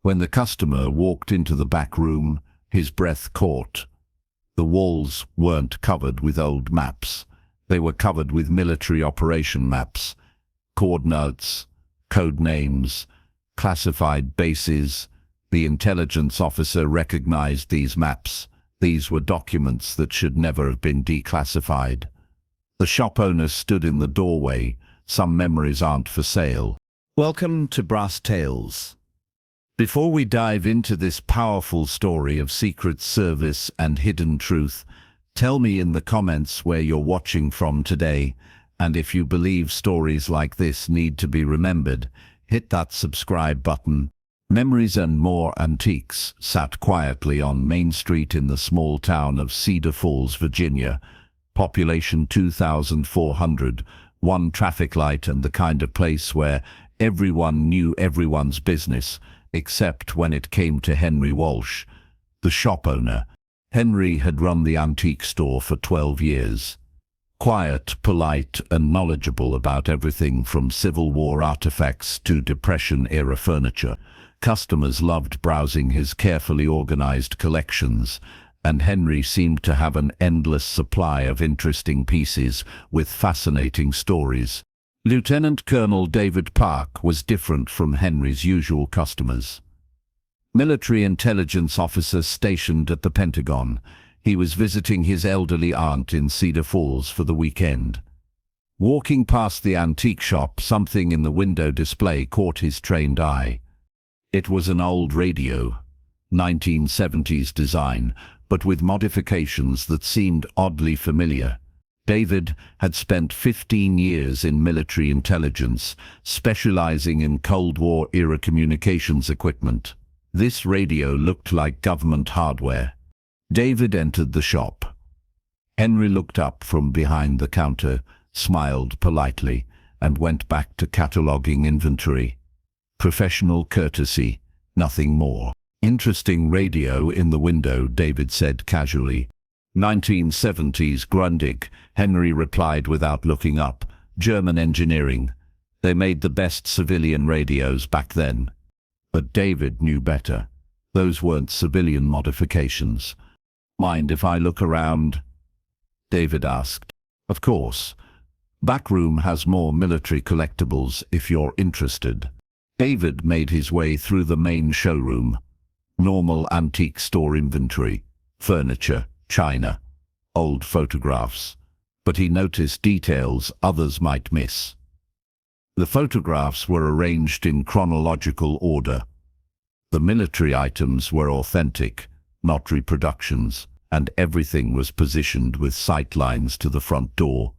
When the customer walked into the back room, his breath caught. The walls weren't covered with old maps. They were covered with military operation maps, coordinates, code names, classified bases. The intelligence officer recognized these maps. These were documents that should never have been declassified. The shop owner stood in the doorway. Some memories aren't for sale. Welcome to Brass Tales. Before we dive into this powerful story of Secret Service and hidden truth, tell me in the comments where you're watching from today, and if you believe stories like this need to be remembered, hit that subscribe button. Memories and more antiques sat quietly on Main Street in the small town of Cedar Falls, Virginia. Population 2,400, one traffic light, and the kind of place where everyone knew everyone's business, except when it came to Henry Walsh, the shop owner. Henry had run the antique store for 12 years. Quiet, polite, and knowledgeable about everything from Civil War artifacts to Depression-era furniture. Customers loved browsing his carefully organized collections, and Henry seemed to have an endless supply of interesting pieces with fascinating stories. Lieutenant Colonel David Park was different from Henry's usual customers. Military intelligence officer stationed at the Pentagon. He was visiting his elderly aunt in Cedar Falls for the weekend. Walking past the antique shop, something in the window display caught his trained eye. It was an old radio, 1970s design, but with modifications that seemed oddly familiar. David had spent 15 years in military intelligence, specializing in Cold War-era communications equipment. This radio looked like government hardware. David entered the shop. Henry looked up from behind the counter, smiled politely, and went back to cataloging inventory. Professional courtesy, nothing more. Interesting radio in the window, David said casually. 1970s Grundig, Henry replied without looking up. German engineering. They made the best civilian radios back then. But David knew better. Those weren't civilian modifications. Mind if I look around? David asked. Of course. Back room has more military collectibles if you're interested. David made his way through the main showroom. Normal antique store inventory, furniture, china, old photographs. But he noticed details others might miss. The photographs were arranged in chronological order. The military items were authentic, not reproductions, and everything was positioned with sight lines to the front door.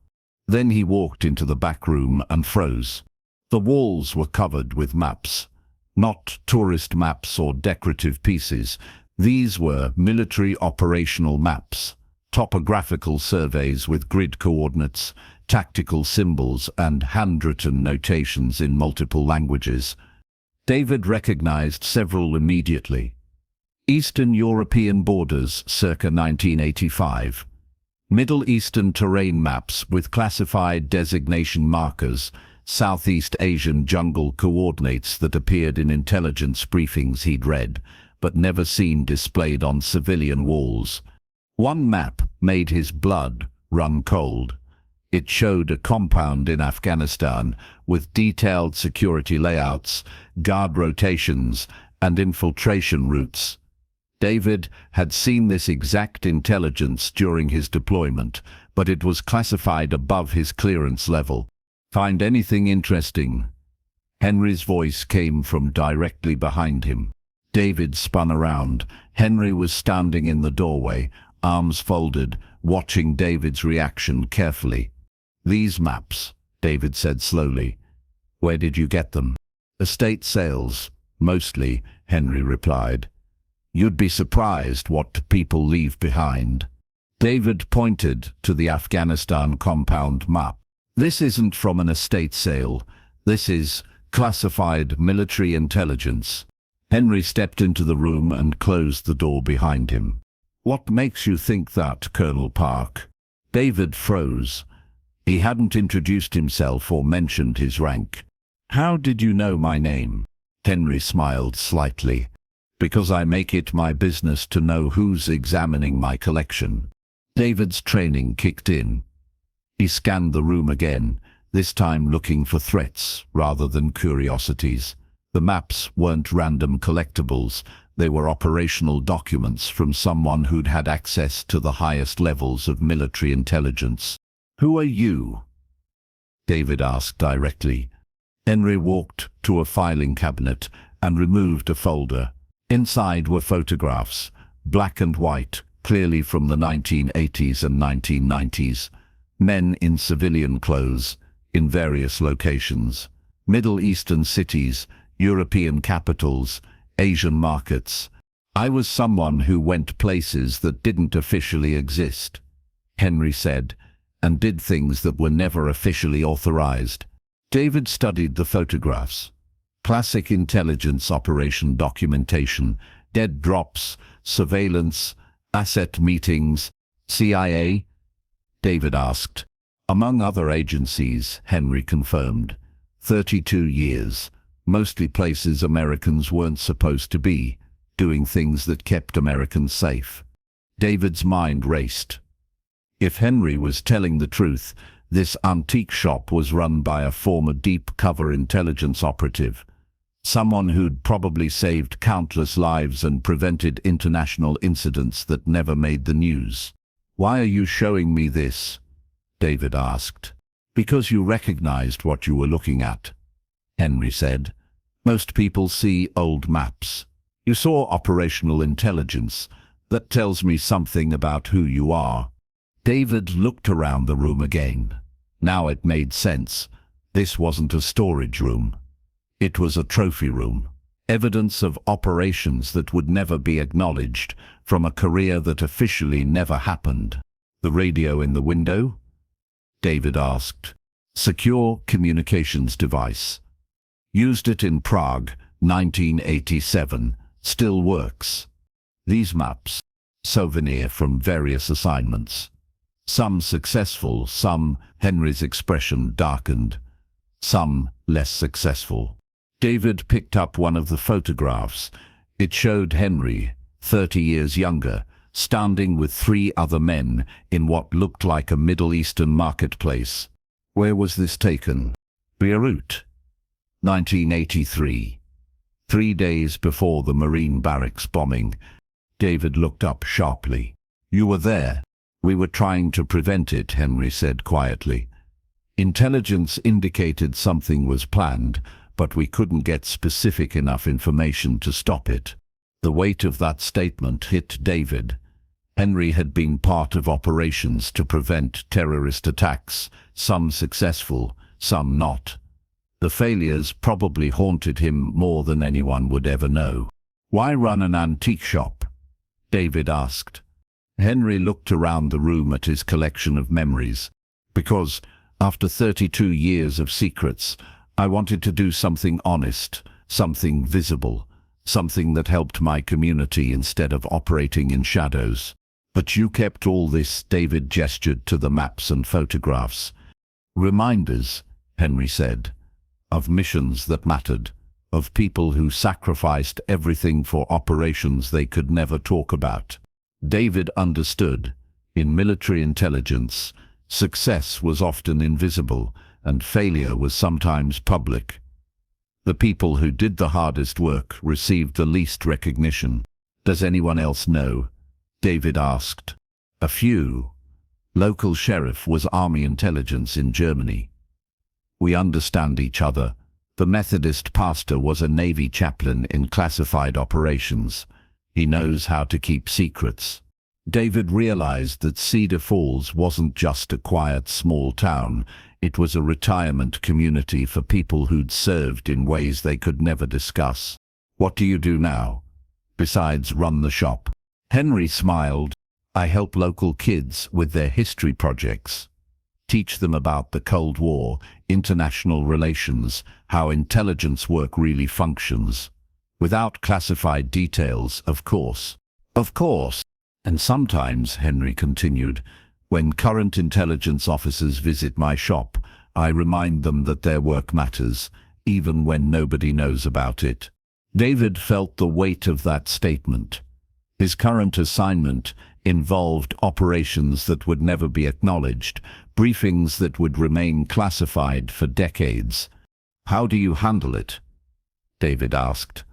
Then he walked into the back room and froze. The walls were covered with maps. Not tourist maps or decorative pieces. These were military operational maps, topographical surveys with grid coordinates, tactical symbols, and handwritten notations in multiple languages. David recognized several immediately. Eastern European borders circa 1985. Middle Eastern terrain maps with classified designation markers. Southeast Asian jungle coordinates that appeared in intelligence briefings he'd read, but never seen displayed on civilian walls. One map made his blood run cold. It showed a compound in Afghanistan with detailed security layouts, guard rotations, and infiltration routes. David had seen this exact intelligence during his deployment, but it was classified above his clearance level. Find anything interesting? Henry's voice came from directly behind him. David spun around. Henry was standing in the doorway, arms folded, watching David's reaction carefully. These maps, David said slowly. Where did you get them? Estate sales, mostly, Henry replied. You'd be surprised what people leave behind. David pointed to the Afghanistan compound map. This isn't from an estate sale. This is classified military intelligence. Henry stepped into the room and closed the door behind him. What makes you think that, Colonel Park? David froze. He hadn't introduced himself or mentioned his rank. How did you know my name? Henry smiled slightly. Because I make it my business to know who's examining my collection. David's training kicked in. He scanned the room again, this time looking for threats rather than curiosities. The maps weren't random collectibles, they were operational documents from someone who'd had access to the highest levels of military intelligence. "Who are you?" David asked directly. Henry walked to a filing cabinet and removed a folder. Inside were photographs, black and white, clearly from the 1980s and 1990s. Men in civilian clothes, in various locations. Middle Eastern cities, European capitals, Asian markets. I was someone who went places that didn't officially exist, Henry said, and did things that were never officially authorized. David studied the photographs. Classic intelligence operation documentation, dead drops, surveillance, asset meetings, CIA? David asked. Among other agencies, Henry confirmed. 32 years, mostly places Americans weren't supposed to be, doing things that kept Americans safe. David's mind raced. If Henry was telling the truth, this antique shop was run by a former deep-cover intelligence operative. Someone who'd probably saved countless lives and prevented international incidents that never made the news. "Why are you showing me this?" David asked. "Because you recognized what you were looking at," Henry said. "Most people see old maps. You saw operational intelligence. That tells me something about who you are." David looked around the room again. Now it made sense. This wasn't a storage room. It was a trophy room. Evidence of operations that would never be acknowledged, from a career that officially never happened. "The radio in the window?" David asked. "Secure communications device. Used it in Prague, 1987. Still works. These maps, souvenir from various assignments. Some successful, some," Henry's expression darkened, "some less successful." David picked up one of the photographs. It showed Henry, 30 years younger, standing with 3 other men in what looked like a Middle Eastern marketplace. "Where was this taken?" "Beirut, 1983. 3 days before the Marine barracks bombing." David looked up sharply. "You were there?" "We were trying to prevent it," Henry said quietly. "Intelligence indicated something was planned, but we couldn't get specific enough information to stop it." The weight of that statement hit David. Henry had been part of operations to prevent terrorist attacks, some successful, some not. The failures probably haunted him more than anyone would ever know. "Why run an antique shop?" David asked. Henry looked around the room at his collection of memories. "Because, after 32 years of secrets, I wanted to do something honest, something visible, something that helped my community instead of operating in shadows." "But you kept all this," David gestured to the maps and photographs. "Reminders," Henry said, "of missions that mattered, of people who sacrificed everything for operations they could never talk about." David understood. In military intelligence, success was often invisible, and failure was sometimes public. The people who did the hardest work received the least recognition. "Does anyone else know?" David asked. "A few. Local sheriff was army intelligence in Germany. We understand each other. The Methodist pastor was a Navy chaplain in classified operations. He knows how to keep secrets." David realized that Cedar Falls wasn't just a quiet small town. It was a retirement community for people who'd served in ways they could never discuss. "What do you do now, besides run the shop?" Henry smiled. "I help local kids with their history projects. Teach them about the Cold War, international relations, how intelligence work really functions. Without classified details, of course." "Of course." "And sometimes," Henry continued, "when current intelligence officers visit my shop, I remind them that their work matters, even when nobody knows about it. David felt the weight of that statement. His current assignment involved operations that would never be acknowledged, briefings that would remain classified for decades. "How do you handle it?" David asked.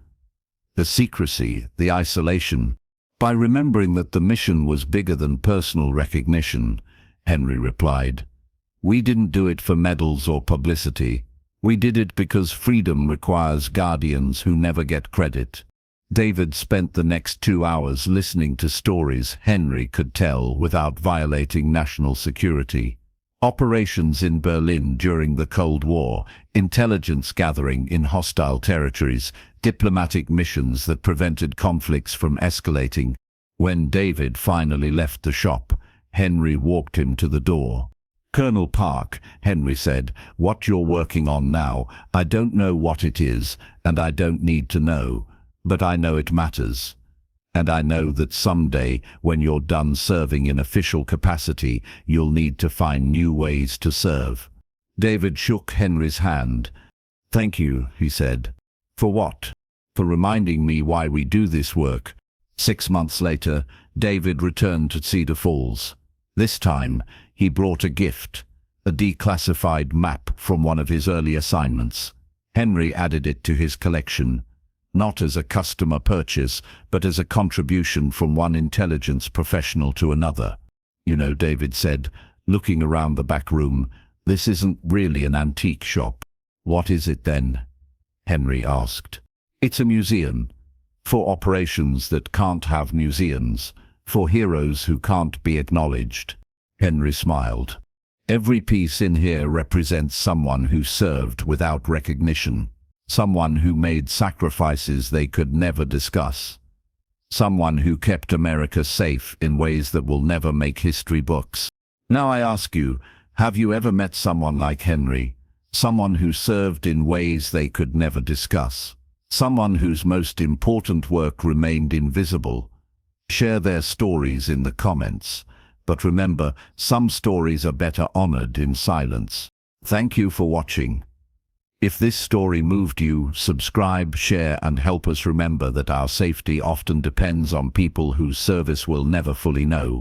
"The secrecy, the isolation." "By remembering that the mission was bigger than personal recognition," Henry replied. "We didn't do it for medals or publicity. We did it because freedom requires guardians who never get credit." David spent the next 2 hours listening to stories Henry could tell without violating national security. Operations in Berlin during the Cold War, intelligence gathering in hostile territories, diplomatic missions that prevented conflicts from escalating. When David finally left the shop, Henry walked him to the door. "Colonel Park," Henry said, "what you're working on now, I don't know what it is, and I don't need to know, but I know it matters. And I know that someday, when you're done serving in official capacity, you'll need to find new ways to serve." David shook Henry's hand. "Thank you," he said. "For what?" "For reminding me why we do this work." 6 months later, David returned to Cedar Falls. This time, he brought a gift, a declassified map from one of his early assignments. Henry added it to his collection, not as a customer purchase, but as a contribution from one intelligence professional to another. "You know," David said, looking around the back room, "this isn't really an antique shop." "What is it then?" Henry asked. "It's a museum. For operations that can't have museums. For heroes who can't be acknowledged." Henry smiled. "Every piece in here represents someone who served without recognition. Someone who made sacrifices they could never discuss. Someone who kept America safe in ways that will never make history books. Now I ask you, have you ever met someone like Henry? Someone who served in ways they could never discuss. Someone whose most important work remained invisible. Share their stories in the comments. But remember, some stories are better honored in silence. Thank you for watching. If this story moved you, subscribe, share, and help us remember that our safety often depends on people whose service we'll never fully know.